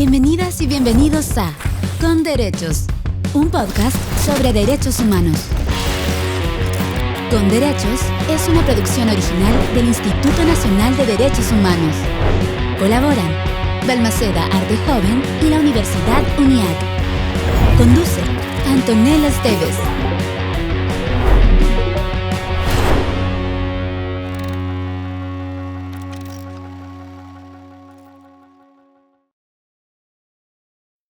Bienvenidas y bienvenidos a Con Derechos, un podcast sobre derechos humanos. Con Derechos es una producción original del Instituto Nacional de Derechos Humanos. Colaboran Balmaceda Arte Joven y la Universidad UNIAC. Conduce Antonella Esteves.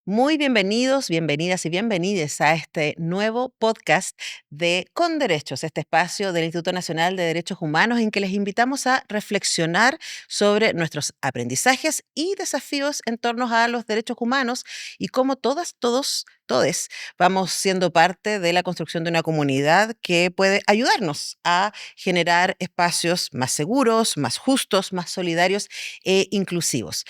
Muy bienvenidos, bienvenidas y bienvenides a este nuevo podcast de Con Derechos, este espacio del Instituto Nacional de Derechos Humanos en que les invitamos a reflexionar sobre nuestros aprendizajes y desafíos en torno a los derechos humanos y cómo todas, todos, todes vamos siendo parte de la construcción de una comunidad que puede ayudarnos a generar espacios más seguros, más justos, más solidarios e inclusivos.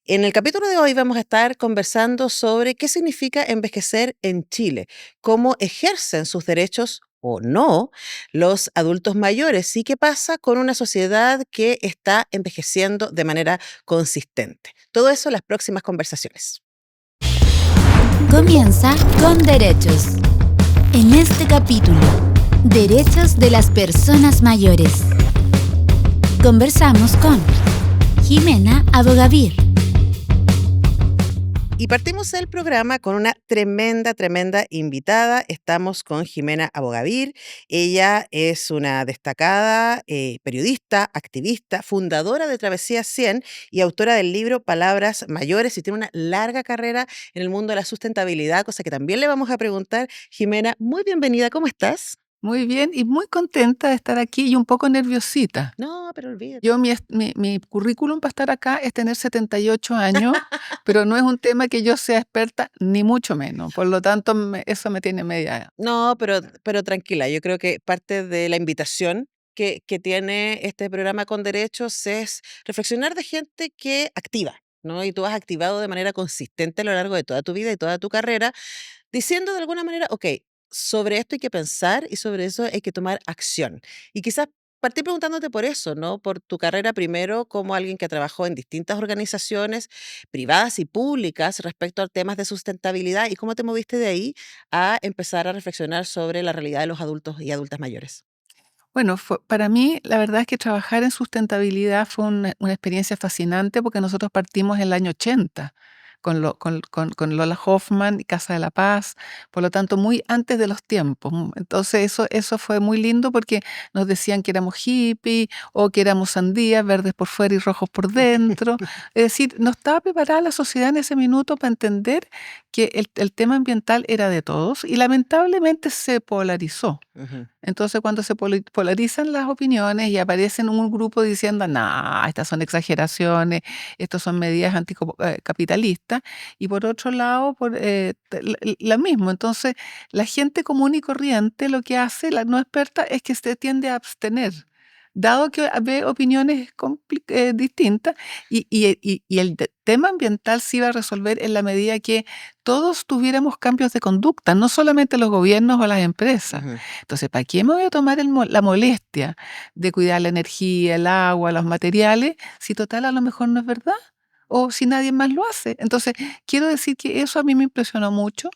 En el capítulo de hoy vamos a estar conversando sobre qué significa envejecer en Chile, cómo ejercen sus derechos o no los adultos mayores y qué pasa con una sociedad que está envejeciendo de manera consistente. Todo eso en las próximas conversaciones. Comienza Con Derechos. En este capítulo, Derechos de las personas mayores. Conversamos con Jimena Abogavir. Y partimos el programa con una tremenda invitada. Estamos con Jimena Abogavir. Ella es una destacada periodista, activista, fundadora de Travesía 100 y autora del libro Palabras Mayores, y tiene una larga carrera en el mundo de la sustentabilidad, cosa que también le vamos a preguntar. Jimena, muy bienvenida, ¿cómo estás? Muy bien y muy contenta de estar aquí y un poco nerviosita. No, pero olvídate. Yo, mi currículum para estar acá es tener 78 años, pero no es un tema que yo sea experta, ni mucho menos. Por lo tanto, eso me tiene media. No, pero tranquila, yo creo que parte de la invitación que tiene este programa Con Derechos es reflexionar de gente que activa, ¿no? Y tú has activado de manera consistente a lo largo de toda tu vida y toda tu carrera, diciendo de alguna manera, ok, sobre esto hay que pensar y sobre eso hay que tomar acción. Y quizás partí preguntándote por eso, ¿no? Por tu carrera primero como alguien que trabajó en distintas organizaciones privadas y públicas respecto a temas de sustentabilidad y cómo te moviste de ahí a empezar a reflexionar sobre la realidad de los adultos y adultas mayores. Bueno, para mí, la verdad es que trabajar en sustentabilidad fue una experiencia fascinante porque nosotros partimos en el año 80 con Lola Hoffman y Casa de la Paz, por lo tanto, muy antes de los tiempos. Entonces, eso fue muy lindo porque nos decían que éramos hippies o que éramos sandías, verdes por fuera y rojos por dentro. Es decir, no estaba preparada la sociedad en ese minuto para entender que el tema ambiental era de todos y lamentablemente se polarizó. Ujú. Entonces, cuando se polarizan las opiniones y aparecen un grupo diciendo, no, estas son exageraciones, estas son medidas anticapitalistas, y por otro lado, lo mismo. Entonces, la gente común y corriente lo que hace, la no experta, es que se tiende a abstener, dado que ve opiniones distintas, y el tema ambiental se iba a resolver en la medida que todos tuviéramos cambios de conducta, no solamente los gobiernos o las empresas. Ujú. Entonces, ¿para qué me voy a tomar la molestia de cuidar la energía, el agua, los materiales, si total a lo mejor no es verdad? O si nadie más lo hace. Entonces, quiero decir que eso a mí me impresionó mucho,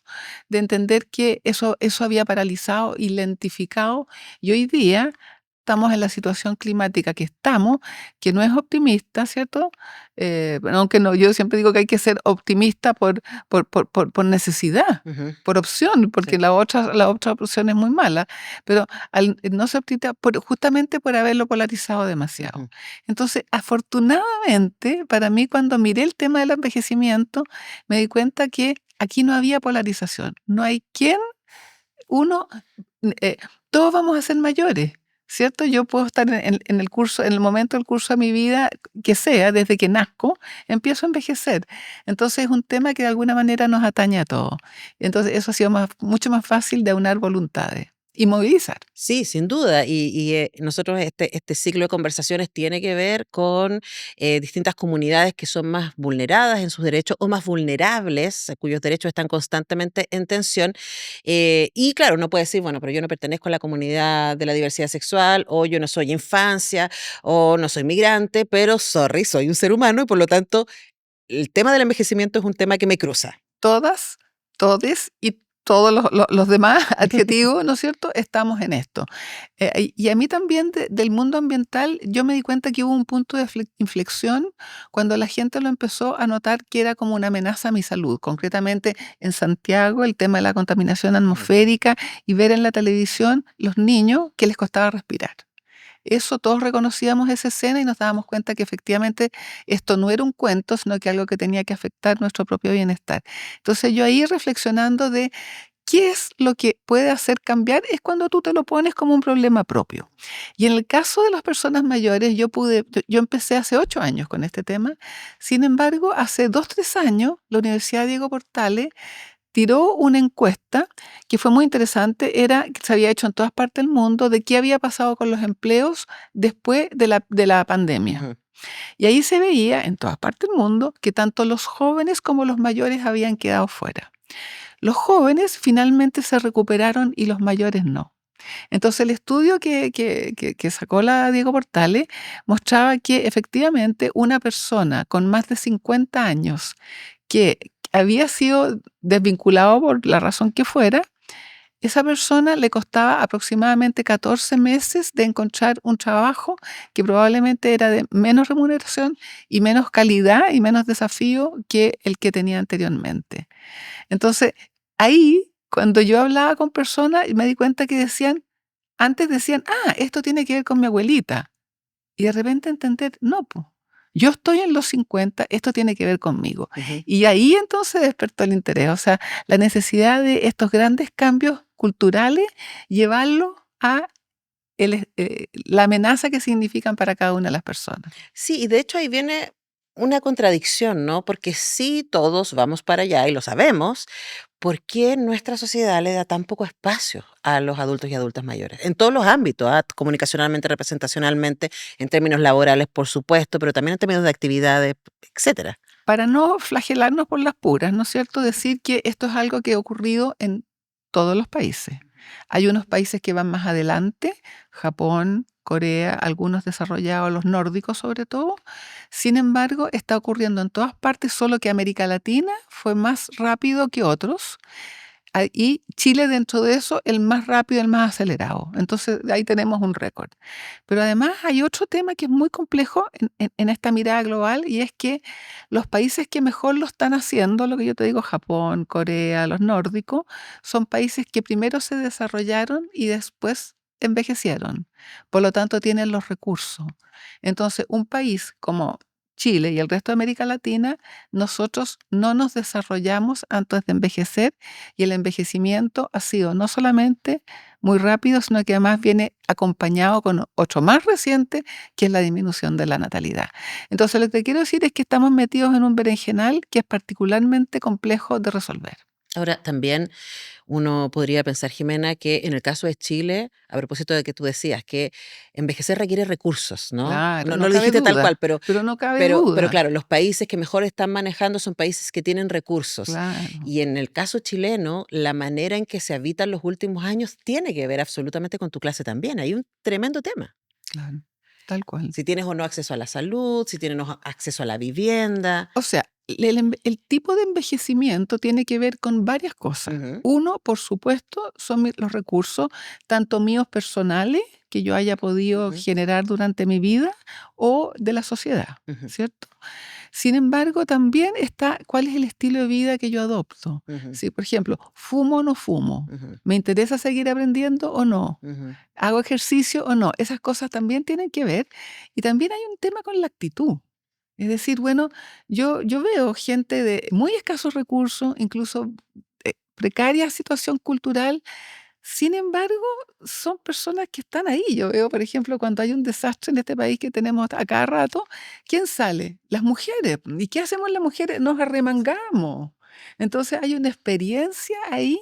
de entender que eso había paralizado y lentificado, y hoy día estamos en la situación climática que estamos, que no es optimista, ¿cierto? Bueno, aunque no, yo siempre digo que hay que ser optimista por necesidad, Ujú. por opción, porque Sí. la otra opción es muy mala, pero al no ser optimista, justamente por haberlo polarizado demasiado. Ujú. Entonces, afortunadamente, para mí, cuando miré el tema del envejecimiento, me di cuenta que aquí no había polarización. No hay uno, eh, todos vamos a ser mayores, ¿cierto? Yo puedo estar en el curso, en el momento del curso de mi vida, que sea, desde que nazco, empiezo a envejecer. Entonces, es un tema que de alguna manera nos atañe a todos. Entonces, eso ha sido mucho más fácil de aunar voluntades y movilizar. Sí, sin duda. Nosotros este ciclo de conversaciones tiene que ver con distintas comunidades que son más vulneradas en sus derechos o más vulnerables, cuyos derechos están constantemente en tensión. Y claro, uno puede decir, bueno, pero yo no pertenezco a la comunidad de la diversidad sexual, o yo no soy infancia, o no soy migrante, pero sorry, soy un ser humano y por lo tanto el tema del envejecimiento es un tema que me cruza. Todas, todes y todos los demás adjetivos, ¿no es cierto?, estamos en esto. Y a mí también del mundo ambiental, yo me di cuenta que hubo un punto de inflexión cuando la gente lo empezó a notar que era como una amenaza a mi salud. Concretamente en Santiago, el tema de la contaminación atmosférica y ver en la televisión los niños que les costaba respirar. Eso todos reconocíamos esa escena y nos dábamos cuenta que efectivamente esto no era un cuento, sino que algo que tenía que afectar nuestro propio bienestar. Entonces yo ahí reflexionando de qué es lo que puede hacer cambiar es cuando tú te lo pones como un problema propio. Y en el caso de las personas mayores, yo empecé hace 8 años con este tema. Sin embargo, hace 2, 3 años, la Universidad Diego Portales tiró una encuesta que fue muy interesante, que se había hecho en todas partes del mundo, de qué había pasado con los empleos después de la pandemia. Ujú. Y ahí se veía en todas partes del mundo que tanto los jóvenes como los mayores habían quedado fuera. Los jóvenes finalmente se recuperaron y los mayores no. Entonces el estudio que sacó la Diego Portales mostraba que efectivamente una persona con más de 50 años que había sido desvinculado por la razón que fuera, esa persona le costaba aproximadamente 14 meses de encontrar un trabajo que probablemente era de menos remuneración y menos calidad y menos desafío que el que tenía anteriormente. Entonces, ahí, cuando yo hablaba con personas, me di cuenta que antes decían, esto tiene que ver con mi abuelita. Y de repente entender, no, po, yo estoy en los 50, esto tiene que ver conmigo. Ujú. Y ahí entonces despertó el interés, o sea, la necesidad de estos grandes cambios culturales, llevarlo a la amenaza que significan para cada una de las personas. Sí, y de hecho ahí viene una contradicción, ¿no? Porque sí, todos vamos para allá y lo sabemos, ¿por qué nuestra sociedad le da tan poco espacio a los adultos y adultas mayores? En todos los ámbitos, comunicacionalmente, representacionalmente, en términos laborales, por supuesto, pero también en términos de actividades, etcétera. Para no flagelarnos por las puras, ¿no es cierto? Decir que esto es algo que ha ocurrido en todos los países. Hay unos países que van más adelante, Japón, Corea, algunos desarrollados, los nórdicos sobre todo. Sin embargo, está ocurriendo en todas partes, solo que América Latina fue más rápido que otros. Y Chile dentro de eso, el más rápido, el más acelerado. Entonces, ahí tenemos un récord. Pero además hay otro tema que es muy complejo en esta mirada global y es que los países que mejor lo están haciendo, lo que yo te digo, Japón, Corea, los nórdicos, son países que primero se desarrollaron y después envejecieron. Por lo tanto, tienen los recursos. Entonces, un país como Chile y el resto de América Latina, nosotros no nos desarrollamos antes de envejecer y el envejecimiento ha sido no solamente muy rápido, sino que además viene acompañado con otro más reciente, que es la disminución de la natalidad. Entonces, lo que te quiero decir es que estamos metidos en un berenjenal que es particularmente complejo de resolver. Ahora, también uno podría pensar, Jimena, que en el caso de Chile, a propósito de que tú decías que envejecer requiere recursos, ¿no? Claro, No no lo cabe dijiste tal cual, duda, pero no cabe pero duda. claro, los países que mejor están manejando son países que tienen recursos. Claro, Y en el caso chileno, la manera en que se habitan los últimos años tiene que ver absolutamente con tu clase también. Hay un tremendo tema. claro, tal cual. Si tienes o no acceso a la salud, si tienes o no acceso a la vivienda. O sea, el tipo de envejecimiento tiene que ver con varias cosas. Ujú, Uno, por supuesto, son los recursos, tanto míos personales, que yo haya podido ujú, generar durante mi vida, o de la sociedad, ujú, ¿cierto? Sin embargo, también está cuál es el estilo de vida que yo adopto. ujú, Si, por ejemplo, fumo o no fumo, ujú, ¿me interesa seguir aprendiendo o no? ujú, ¿Hago ejercicio o no? Esas cosas también tienen que ver. Y también hay un tema con la actitud. Es decir, bueno, yo veo gente de muy escasos recursos, incluso precaria situación cultural. Sin embargo, son personas que están ahí. Yo veo, por ejemplo, cuando hay un desastre en este país que tenemos a cada rato, ¿quién sale? Las mujeres. ¿Y qué hacemos las mujeres? Nos arremangamos. Entonces hay una experiencia ahí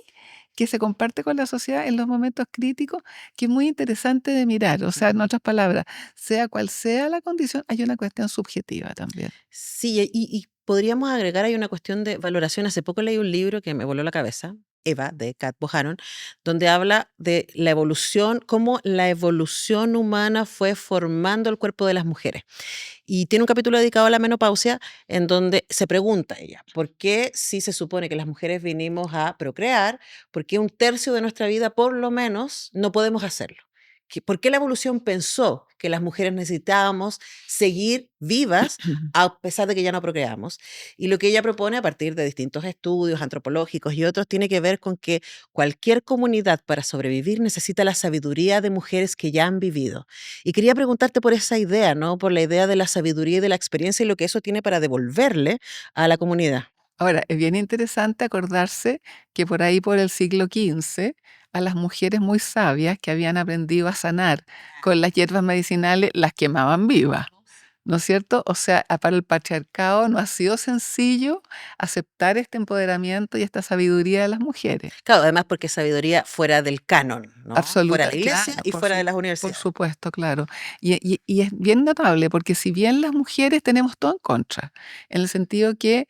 que se comparte con la sociedad en los momentos críticos, que es muy interesante de mirar. O sea, en ujú. otras palabras, sea cual sea la condición, hay una cuestión subjetiva también. Sí, y podríamos agregar ahí una cuestión de valoración. Hace poco leí un libro que me voló la cabeza. Eva, de Kat Bohannon, donde habla de la evolución, cómo la evolución humana fue formando el cuerpo de las mujeres. Y tiene un capítulo dedicado a la menopausia en donde se pregunta ella, ¿por qué si se supone que las mujeres vinimos a procrear, por qué un tercio de nuestra vida por lo menos no podemos hacerlo? ¿Por qué la evolución pensó que las mujeres necesitábamos seguir vivas a pesar de que ya no procreamos? Y lo que ella propone a partir de distintos estudios antropológicos y otros tiene que ver con que cualquier comunidad para sobrevivir necesita la sabiduría de mujeres que ya han vivido. Y quería preguntarte por esa idea, ¿no? Por la idea de la sabiduría y de la experiencia y lo que eso tiene para devolverle a la comunidad. Ahora, es bien interesante acordarse que por ahí, por el siglo XV, a las mujeres muy sabias que habían aprendido a sanar con las hierbas medicinales, las quemaban vivas, ¿no es cierto? O sea, para el patriarcado no ha sido sencillo aceptar este empoderamiento y esta sabiduría de las mujeres. Claro, además porque sabiduría fuera del canon, ¿no? Fuera de Absoluta, la iglesia claro, y fuera de las por universidades. supuesto, claro. Y es bien notable porque si bien las mujeres tenemos todo en contra, en el sentido que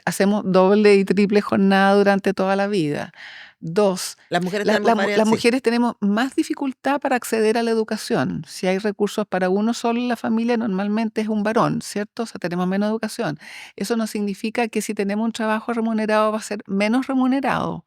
hacemos doble y triple jornada durante toda la vida. Dos, Las mujeres tenemos varias, las sí. mujeres tenemos más dificultad para acceder a la educación. Si hay recursos para uno solo en la familia, normalmente es un varón, ¿cierto? O sea, tenemos menos educación. Eso no significa que si tenemos un trabajo remunerado va a ser menos remunerado.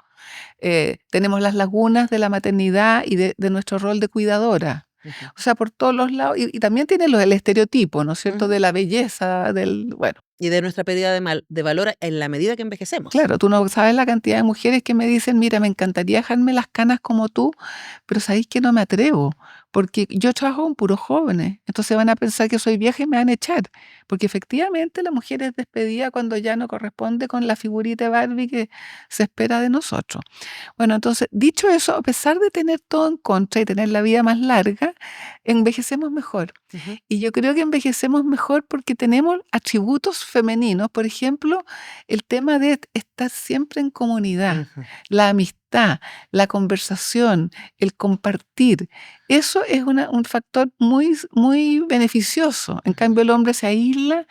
Tenemos las lagunas de la maternidad y de nuestro rol de cuidadora. Ujú. O sea, por todos los lados. Y también tiene el estereotipo, ¿no es cierto? Ujú. De la belleza, bueno. Y de nuestra pérdida de valor en la medida que envejecemos. Claro, tú no sabes la cantidad de mujeres que me dicen, mira, me encantaría dejarme las canas como tú, pero sabéis que no me atrevo, porque yo trabajo con puros jóvenes, entonces van a pensar que soy vieja y me van a echar, porque efectivamente la mujer es despedida cuando ya no corresponde con la figurita de Barbie que se espera de nosotros. Bueno, entonces, dicho eso, a pesar de tener todo en contra y tener la vida más larga, envejecemos mejor. Ujú. Y yo creo que envejecemos mejor porque tenemos atributos femeninos, por ejemplo, el tema de estar siempre en comunidad, Ujú. la amistad, la conversación, el compartir. Eso es un factor muy, muy beneficioso. En Ujú. cambio, el hombre se aísla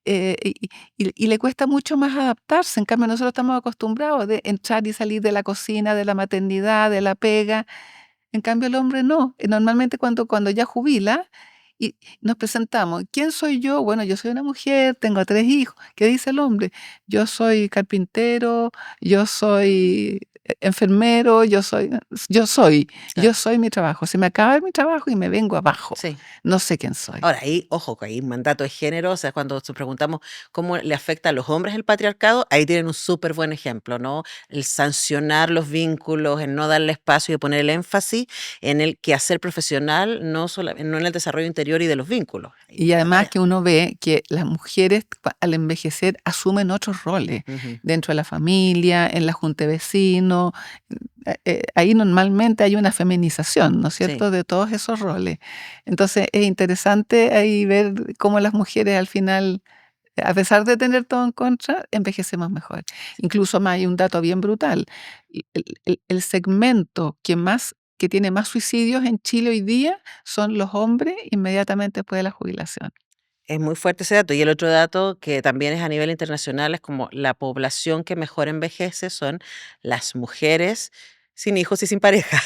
y le cuesta mucho más adaptarse. En cambio, nosotros estamos acostumbrados de entrar y salir de la cocina, de la maternidad, de la pega. En cambio, el hombre no. Normalmente cuando ya jubila y nos presentamos, ¿quién soy yo? Bueno, yo soy una mujer, tengo 3 hijos. ¿Qué dice el hombre? Yo soy carpintero, yo soy enfermero, yo Claro. soy mi trabajo. Se me acaba mi trabajo y me vengo abajo. Sí. No sé quién soy. Ahora, ahí, ojo, que hay un mandato de género, o sea, cuando nos preguntamos cómo le afecta a los hombres el patriarcado, ahí tienen un súper buen ejemplo, ¿no? El sancionar los vínculos, en no darle espacio y poner el énfasis en el quehacer profesional, no en el desarrollo interior y de los vínculos. Y además que uno ve que las mujeres al envejecer asumen otros roles Ujú. dentro de la familia, en la junta de vecinos. Ahí normalmente hay una feminización, ¿no es Sí. cierto?, de todos esos roles. Entonces es interesante ahí ver cómo las mujeres al final, a pesar de tener todo en contra, envejecemos mejor. Incluso más hay un dato bien brutal. El segmento que tiene más suicidios en Chile hoy día son los hombres inmediatamente después de la jubilación. Es muy fuerte ese dato. Y el otro dato que también es a nivel internacional es como la población que mejor envejece son las mujeres sin hijos y sin pareja.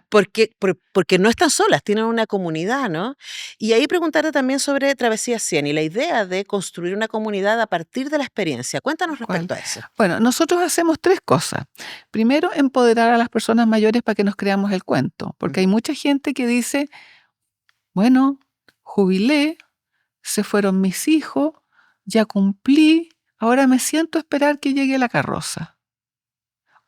Porque no están solas, tienen una comunidad, ¿no? Y ahí preguntarte también sobre Travesía 100 y la idea de construir una comunidad a partir de la experiencia. Cuéntanos ¿Cuál? respecto a eso. Bueno, nosotros hacemos 3 cosas. Primero, empoderar a las personas mayores para que nos creamos el cuento, porque hay Ujú. mucha gente que dice, bueno, jubilé, se fueron mis hijos, ya cumplí, ahora me siento a esperar que llegue la carroza.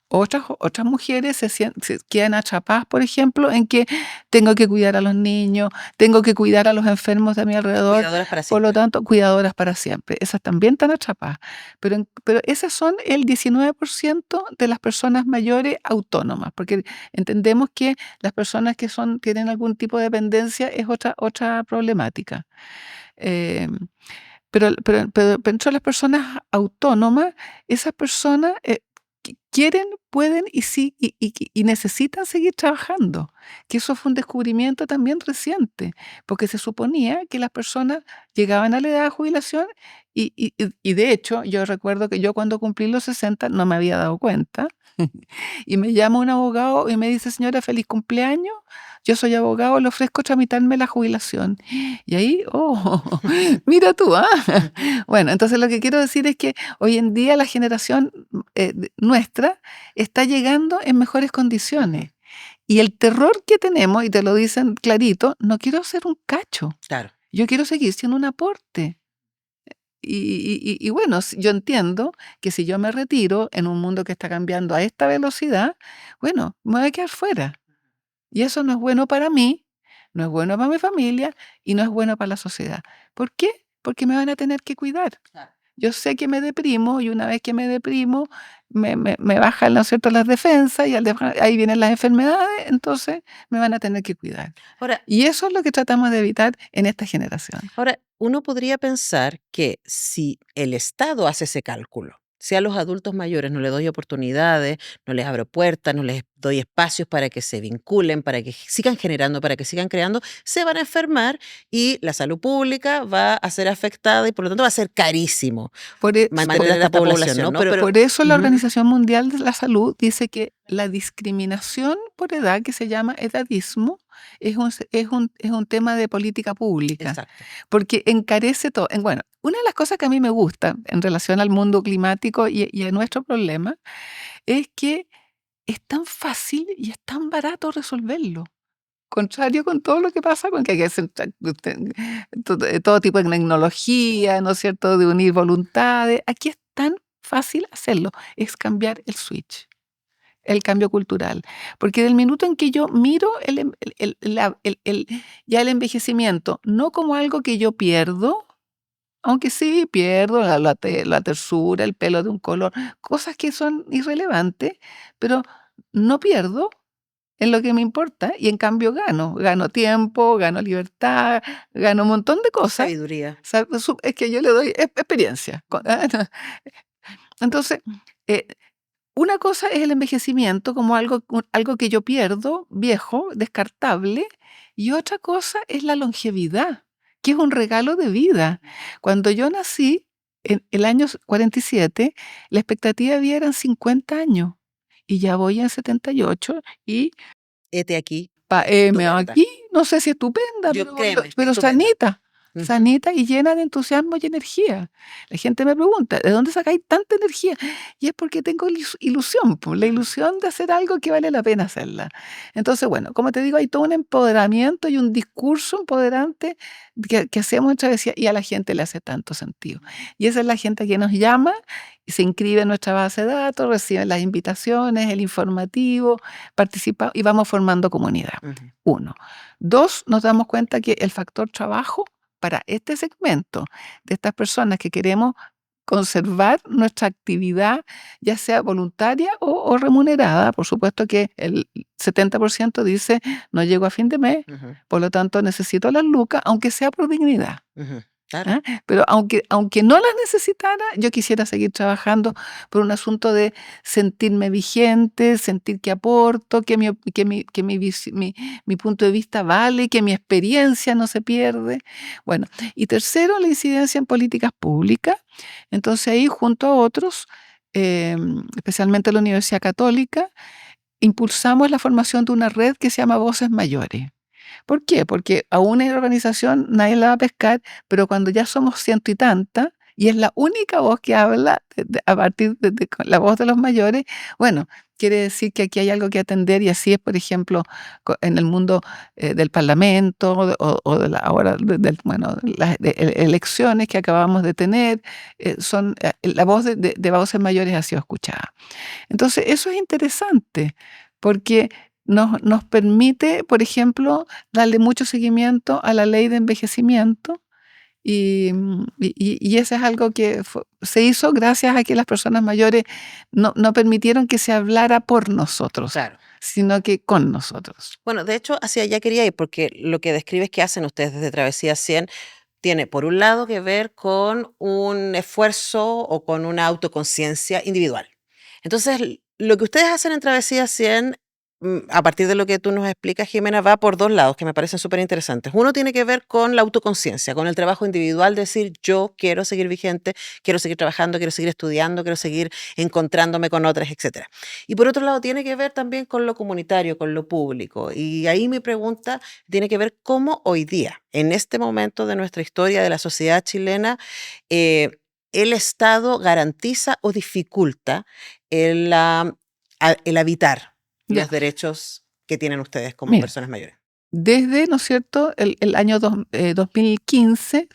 Otras mujeres se quedan atrapadas, por ejemplo, en que tengo que cuidar a los niños, tengo que cuidar a los enfermos de mi alrededor, Cuidadoras para por lo siempre. tanto, cuidadoras para siempre. Esas también están atrapadas. Pero esas son el 19% de las personas mayores autónomas, porque entendemos que las personas que tienen algún tipo de dependencia es otra problemática. Eh, pero dentro de las personas autónomas, esas personas quieren, pueden y sí, y necesitan seguir trabajando. Que eso fue un descubrimiento también reciente, porque se suponía que las personas llegaban a la edad de jubilación y de hecho yo recuerdo que yo cuando cumplí los 60 no me había dado cuenta, Y me llama un abogado y me dice: señora, feliz cumpleaños. Yo soy abogado, le ofrezco tramitarme la jubilación. Y ahí, mira tú, ¿ah? Bueno, entonces lo que quiero decir es que hoy en día la generación nuestra está llegando en mejores condiciones. Y el terror que tenemos, y te lo dicen clarito, no quiero ser un cacho. Claro. Yo quiero seguir siendo un aporte. Y bueno, yo entiendo que si yo me retiro en un mundo que está cambiando a esta velocidad, bueno, me voy a quedar fuera. Y eso no es bueno para mí, no es bueno para mi familia y no es bueno para la sociedad. ¿Por qué? Porque me van a tener que cuidar. Claro. Yo sé que me deprimo y una vez que me deprimo, me bajan, ¿no es cierto?, las defensas y ahí vienen las enfermedades, entonces me van a tener que cuidar. Ahora, Y eso es lo que tratamos de evitar en esta generación. uno podría pensar que si el Estado hace ese cálculo, si a los adultos mayores no les doy oportunidades, no les abro puertas, no les doy espacios para que se vinculen, para que sigan generando, para que sigan creando, se van a enfermar y la salud pública va a ser afectada y por lo tanto va a ser carísimo mantener a esta población, ¿no? Por eso la Ujú. Organización Mundial de la Salud dice que la discriminación por edad, que se llama edadismo, es un tema de política pública, Exacto. porque encarece todo. Bueno, una de las cosas que a mí me gusta en relación al mundo climático y a nuestro problema es que es tan fácil y es tan barato resolverlo. Contrario con todo lo que pasa con que hay que hacer todo tipo de tecnología, ¿no es cierto?, de unir voluntades. Aquí es tan fácil hacerlo, es cambiar el switch, el cambio cultural. Porque del minuto en que yo miro ya el envejecimiento, no como algo que yo pierdo, aunque sí pierdo la tersura, el pelo de un color, cosas que son irrelevantes, pero no pierdo en lo que me importa y en cambio gano tiempo, gano libertad, gano un montón de cosas. Sabiduría. Es que yo le doy experiencia. Entonces, eh, una cosa es el envejecimiento como algo que yo pierdo, viejo, descartable, y otra cosa es la longevidad, que es un regalo de vida. Cuando yo nací, en el año 47, la expectativa de vida eran 50 años, y ya voy en 78 y Hete aquí. me Estupenda. aquí, no sé si estupenda, Yo créeme, pero estupenda. Ujú. sanita y llena de entusiasmo y energía. La gente me pregunta, ¿de dónde sacáis tanta energía? Y es porque tengo ilusión, pues, la ilusión de hacer algo que vale la pena hacerla. Entonces, bueno, como te digo, hay todo un empoderamiento y un discurso empoderante que hacemos en Travesía y a la gente le hace tanto sentido. Y esa es la gente que nos llama y se inscribe en nuestra base de datos, recibe las invitaciones, el informativo, participa y vamos formando comunidad. Ujú. 1. 2, nos damos cuenta que el factor trabajo para este segmento de estas personas que queremos conservar nuestra actividad, ya sea voluntaria o remunerada. Por supuesto que el 70% dice, no llego a fin de mes, Ujú. por lo tanto necesito las lucas, aunque sea por dignidad. Ujú. Claro. ¿Ah? Pero aunque no las necesitara, yo quisiera seguir trabajando por un asunto de sentirme vigente, sentir que aporto, que mi punto de vista vale, que mi experiencia no se pierde. Bueno, y tercero, la incidencia en políticas públicas. Entonces ahí, junto a otros, especialmente la Universidad Católica, impulsamos la formación de una red que se llama Voces Mayores. ¿Por qué? Porque a una organización nadie la va a pescar, pero cuando ya somos ciento y tantas, y es la única voz que habla a partir de con la voz de los mayores, bueno, quiere decir que aquí hay algo que atender y así es, por ejemplo, en el mundo del Parlamento o de ahora, bueno, las elecciones que acabamos de tener, la voz de voces mayores ha sido escuchada. Entonces, eso es interesante, porque nos permite, por ejemplo, darle mucho seguimiento a la ley de envejecimiento y eso es algo que se hizo gracias a que las personas mayores no permitieron que se hablara por nosotros, Claro. sino que con nosotros. Bueno, de hecho, hacia allá quería ir, porque lo que describes que hacen ustedes desde Travesía 100 tiene, por un lado, que ver con un esfuerzo o con una autoconciencia individual. Entonces, lo que ustedes hacen en Travesía 100 a partir de lo que tú nos explicas, Jimena, va por dos lados que me parecen súper interesantes. Uno tiene que ver con la autoconciencia, con el trabajo individual, decir yo quiero seguir vigente, quiero seguir trabajando, quiero seguir estudiando, quiero seguir encontrándome con otras, etcétera. Y por otro lado tiene que ver también con lo comunitario, con lo público. Y ahí mi pregunta tiene que ver cómo hoy día, en este momento de nuestra historia, de la sociedad chilena, eh, el Estado garantiza o dificulta el habitar Ya, los derechos que tienen ustedes como mira. personas mayores. Desde, ¿no es cierto?, el año 2015,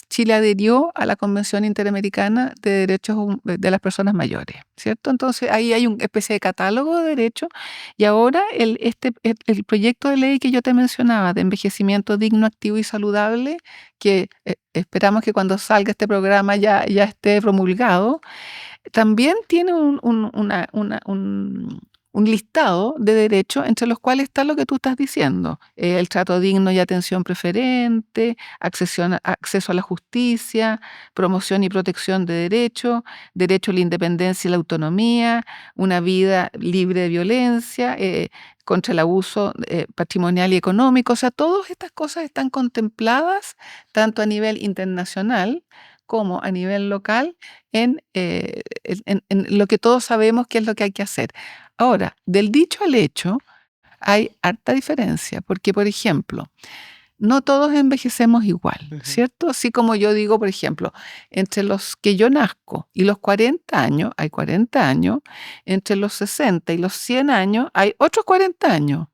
Chile adherió a la Convención Interamericana de Derechos de las Personas Mayores, ¿cierto? Entonces ahí hay una especie de catálogo de derechos y ahora el proyecto de ley que yo te mencionaba de envejecimiento digno, activo y saludable, que esperamos que cuando salga este programa ya esté promulgado, también tiene un listado de derechos entre los cuales está lo que tú estás diciendo, el trato digno y atención preferente, acceso a la justicia, promoción y protección de derechos, derecho a la independencia y la autonomía, una vida libre de violencia, contra el abuso patrimonial y económico. O sea, todas estas cosas están contempladas tanto a nivel internacional como a nivel local en lo que todos sabemos que es lo que hay que hacer. Ahora, del dicho al hecho, hay harta diferencia, porque, por ejemplo, no todos envejecemos igual, Ujú. ¿cierto? Así como yo digo, por ejemplo, entre los que yo nazco y los 40 años, hay 40 años, entre los 60 y los 100 años, hay otros 40 años.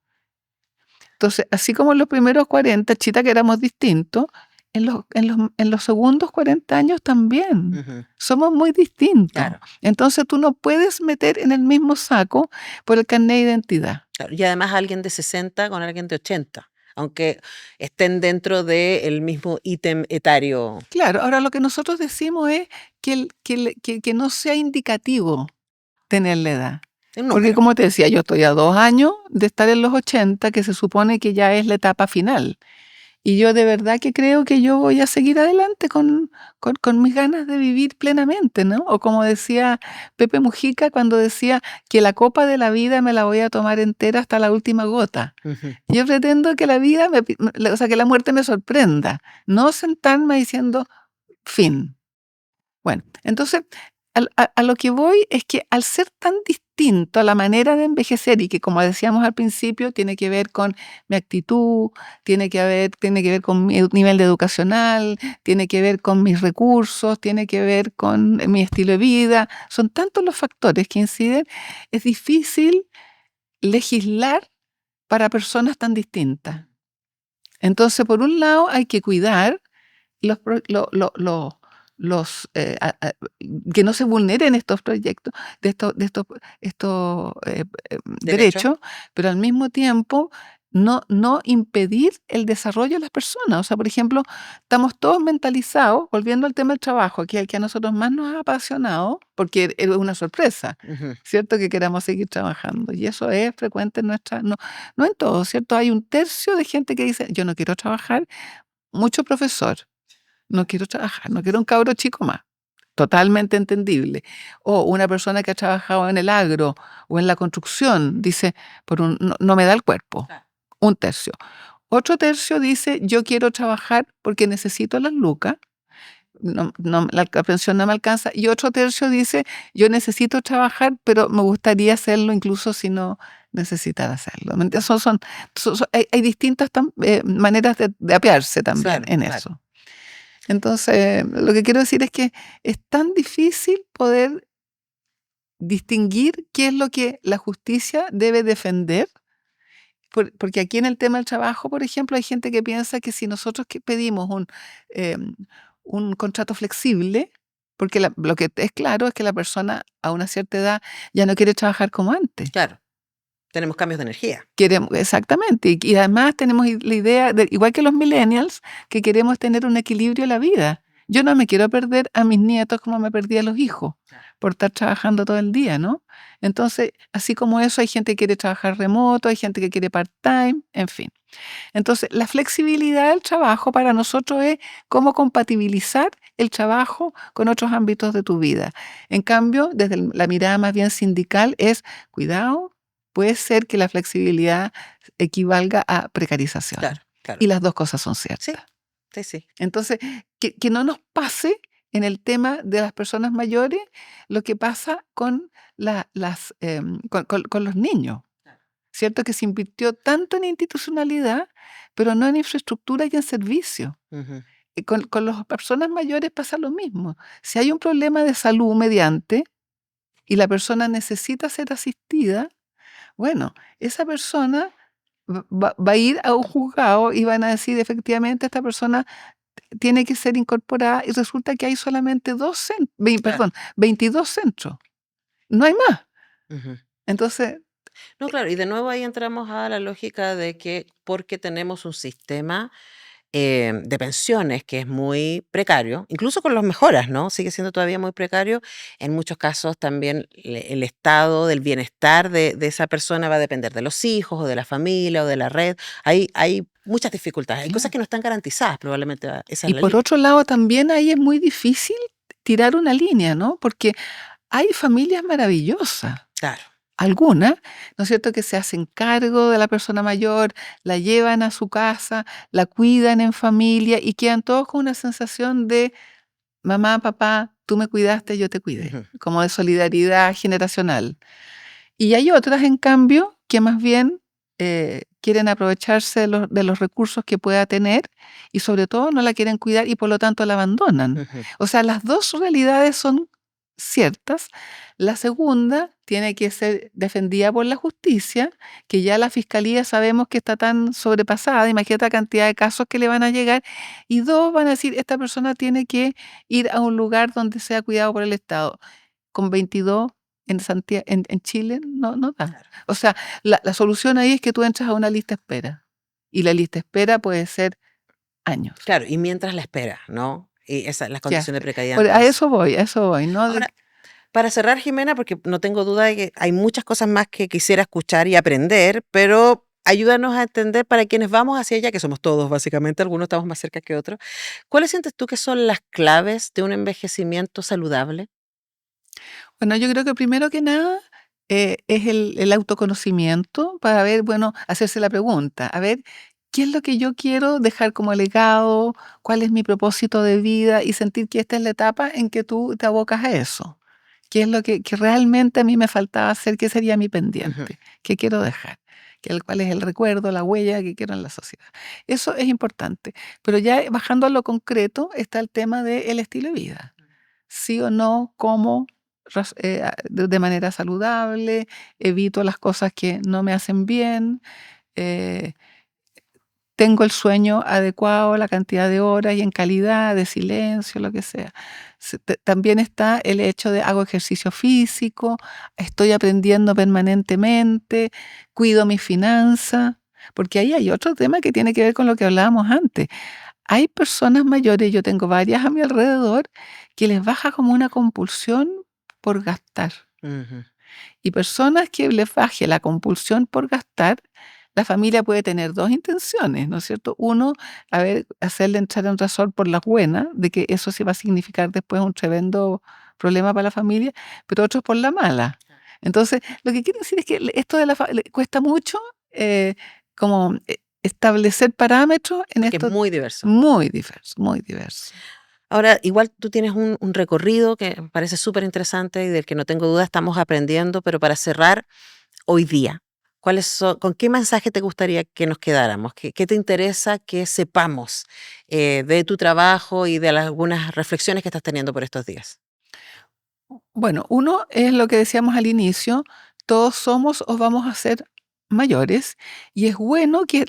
Entonces, así como en los primeros 40, chita, que éramos distintos, en los segundos 40 años también. Ujú. Somos muy distintos. Claro, Entonces tú no puedes meter en el mismo saco por el carnet de identidad. claro. Y además alguien de 60 con alguien de 80, aunque estén dentro del mismo ítem etario. Claro, ahora lo que nosotros decimos es que no sea indicativo tener la edad. Un Porque número. como te decía, yo estoy a 2 años de estar en los 80, que se supone que ya es la etapa final. Y yo de verdad que creo que yo voy a seguir adelante con mis ganas de vivir plenamente, ¿no? O como decía Pepe Mujica cuando decía que la copa de la vida me la voy a tomar entera hasta la última gota. Ujú. Yo pretendo que la vida, o sea, que la muerte me sorprenda, no sentarme diciendo fin. Bueno, entonces a lo que voy es que al ser tan distinto a la manera de envejecer y que como decíamos al principio tiene que ver con mi actitud, tiene que ver con mi nivel de educacional, tiene que ver con mis recursos, tiene que ver con mi estilo de vida, son tantos los factores que inciden, es difícil legislar para personas tan distintas. Entonces, por un lado hay que cuidar los, que no se vulneren estos proyectos, estos Derecho. derechos, pero al mismo tiempo no impedir el desarrollo de las personas. O sea, por ejemplo, estamos todos mentalizados, volviendo al tema del trabajo, que es el que a nosotros más nos ha apasionado, porque es una sorpresa, Ujú. ¿cierto? Que queramos seguir trabajando. Y eso es frecuente en no en todo, ¿cierto? Hay un tercio de gente que dice, yo no quiero trabajar, mucho profesor. No quiero trabajar, no quiero un cabro chico más. Totalmente entendible. O una persona que ha trabajado en el agro o en la construcción dice, no me da el cuerpo. Claro. Un tercio. Otro tercio dice, yo quiero trabajar porque necesito las lucas, la pensión no me alcanza. Y otro tercio dice, yo necesito trabajar, pero me gustaría hacerlo incluso si no necesitara hacerlo. ¿Me entiendes? Hay distintas maneras de apearse también Claro, en claro. eso. Entonces, lo que quiero decir es que es tan difícil poder distinguir qué es lo que la justicia debe defender, porque aquí en el tema del trabajo, por ejemplo, hay gente que piensa que si nosotros pedimos un contrato flexible, porque lo que es claro es que la persona a una cierta edad ya no quiere trabajar como antes. Claro. Tenemos cambios de energía. Exactamente, y además tenemos la idea, igual que los millennials, que queremos tener un equilibrio en la vida. Yo no me quiero perder a mis nietos como me perdí a los hijos, por estar trabajando todo el día, ¿no? Entonces, así como eso, hay gente que quiere trabajar remoto, hay gente que quiere part-time, en fin. Entonces, la flexibilidad del trabajo para nosotros es cómo compatibilizar el trabajo con otros ámbitos de tu vida. En cambio, desde la mirada más bien sindical es, cuidado, puede ser que la flexibilidad equivalga a precarización. Claro, claro. Y las dos cosas son Sí, ciertas. sí. Entonces, que no nos pase en el tema de las personas mayores lo que pasa con con los niños. ¿Cierto? Que se invirtió tanto en institucionalidad, pero no en infraestructura y en servicio. Ujú. Y con las personas mayores pasa lo mismo. Si hay un problema de salud mediante y la persona necesita ser asistida, bueno, esa persona va a ir a un juzgado y van a decir efectivamente esta persona tiene que ser incorporada y resulta que hay solamente Claro. perdón, 22 centros. No hay más. Ujú. Entonces, No, claro, y de nuevo ahí entramos a la lógica de que porque tenemos un sistema de pensiones que es muy precario, incluso con los mejoras, ¿no? Sigue siendo todavía muy precario. En muchos casos también el estado del bienestar de esa persona va a depender de los hijos o de la familia o de la red. Hay muchas dificultades, hay cosas claro. que no están garantizadas, probablemente esa es Y la por línea. otro lado, también ahí es muy difícil tirar una línea, ¿no? Porque hay familias maravillosas, Claro. algunas, ¿no es cierto?, que se hacen cargo de la persona mayor, la llevan a su casa, la cuidan en familia y quedan todos con una sensación de mamá, papá, tú me cuidaste, yo te cuidé, Ujú. como de solidaridad generacional. Y hay otras, en cambio, que más bien quieren aprovecharse de los recursos que pueda tener y sobre todo no la quieren cuidar y por lo tanto la abandonan. Ujú. O sea, las dos realidades son ciertas. La segunda tiene que ser defendida por la justicia, que ya la fiscalía sabemos que está tan sobrepasada, imagínate la cantidad de casos que le van a llegar, y dos van a decir, esta persona tiene que ir a un lugar donde sea cuidado por el Estado. Con 22 en Chile no da. Claro. O sea, la solución ahí es que tú entras a una lista de espera, y la lista de espera puede ser años. Claro, y mientras la espera, ¿no? Y las ¿Qué condiciones de hace? precariedad. A Entonces, eso voy, ¿no? ahora, para cerrar, Jimena, porque no tengo duda de que hay muchas cosas más que quisiera escuchar y aprender, pero ayúdanos a entender para quienes vamos hacia allá, que somos todos básicamente, algunos estamos más cerca que otros. ¿Cuáles sientes tú que son las claves de un envejecimiento saludable? Bueno, yo creo que primero que nada es el autoconocimiento para ver, bueno, hacerse la pregunta, a ver, ¿qué es lo que yo quiero dejar como legado? ¿Cuál es mi propósito de vida? Y sentir que esta es la etapa en que tú te abocas a eso. ¿Qué es lo que realmente a mí me faltaba hacer? ¿Qué sería mi Ujú. pendiente? ¿Qué quiero dejar? ¿Cuál es el recuerdo, la huella que quiero en la sociedad? Eso es importante. Pero ya bajando a lo concreto está el tema del estilo de vida. Sí o no, cómo, de manera saludable, evito las cosas que no me hacen bien, eh, tengo el sueño adecuado, la cantidad de horas y en calidad, de silencio, lo que sea. También está el hecho de hago ejercicio físico, estoy aprendiendo permanentemente, cuido mi finanza, porque ahí hay otro tema que tiene que ver con lo que hablábamos antes. Hay personas mayores, yo tengo varias a mi alrededor, que les baja como una compulsión por gastar. Ujú. Y personas que les baje la compulsión por gastar, la familia puede tener dos intenciones, ¿no es cierto? Uno, a ver, hacerle entrar en razón por la buena, de que eso sí va a significar después un tremendo problema para la familia, pero otros por la mala. Entonces, lo que quiero decir es que esto de cuesta mucho como establecer parámetros en Porque es esto muy diverso. muy diverso, muy diverso. Ahora, igual tú tienes un recorrido que me parece súper interesante y del que no tengo duda estamos aprendiendo, pero para cerrar hoy día, ¿con qué mensaje te gustaría que nos quedáramos? ¿Qué te interesa que sepamos de tu trabajo y de algunas reflexiones que estás teniendo por estos días? Bueno, uno es lo que decíamos al inicio, todos somos o vamos a ser mayores y es bueno que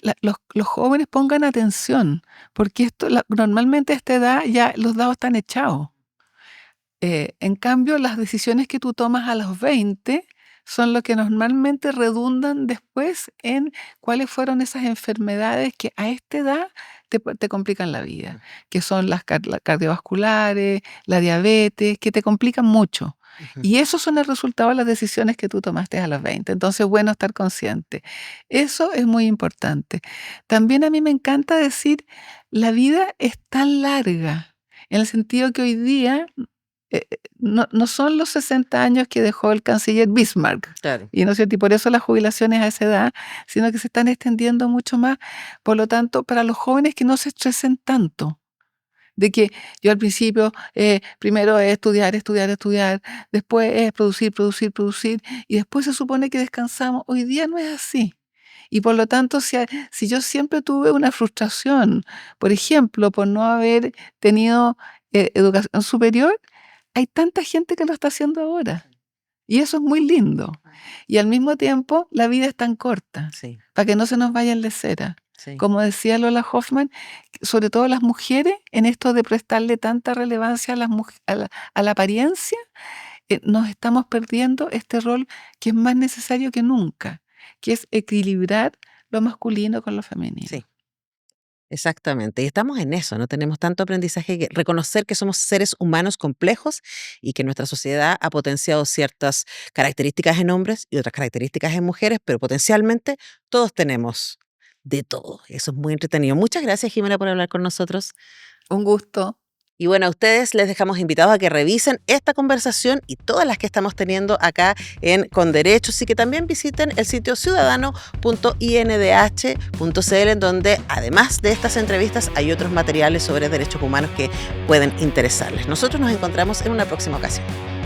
los jóvenes pongan atención, porque normalmente a esta edad ya los dados están echados. En cambio, las decisiones que tú tomas a los 20 son lo que normalmente redundan después en cuáles fueron esas enfermedades que a esta edad te complican la vida, que son las cardiovasculares, la diabetes, que te complican mucho. Ujú. Y esos son el resultado de las decisiones que tú tomaste a los 20. Entonces, bueno, estar consciente. Eso es muy importante. También a mí me encanta decir, la vida es tan larga, en el sentido que hoy día no son los 60 años que dejó el canciller Bismarck. Claro. Y no es cierto, y por eso las jubilaciones a esa edad, sino que se están extendiendo mucho más. Por lo tanto, para los jóvenes que no se estresen tanto. De que yo al principio, primero es estudiar, después es producir, y después se supone que descansamos. Hoy día no es así. Y por lo tanto, si yo siempre tuve una frustración, por ejemplo, por no haber tenido educación superior, hay tanta gente que lo está haciendo ahora. Y eso es muy lindo. Y al mismo tiempo, la vida es tan corta, Sí, para que no se nos vaya el de cera. sí. Como decía Lola Hoffman, sobre todo las mujeres, en esto de prestarle tanta relevancia a a la apariencia, nos estamos perdiendo este rol que es más necesario que nunca, que es equilibrar lo masculino con lo femenino. Sí. Exactamente. Y estamos en eso, no tenemos tanto aprendizaje que reconocer que somos seres humanos complejos y que nuestra sociedad ha potenciado ciertas características en hombres y otras características en mujeres, pero potencialmente todos tenemos de todo. Eso es muy entretenido. Muchas gracias, Jimena, por hablar con nosotros. Un gusto. Y bueno, a ustedes les dejamos invitados a que revisen esta conversación y todas las que estamos teniendo acá en Con Derechos, y que también visiten el sitio ciudadano.indh.cl, en donde además de estas entrevistas hay otros materiales sobre derechos humanos que pueden interesarles. Nosotros nos encontramos en una próxima ocasión.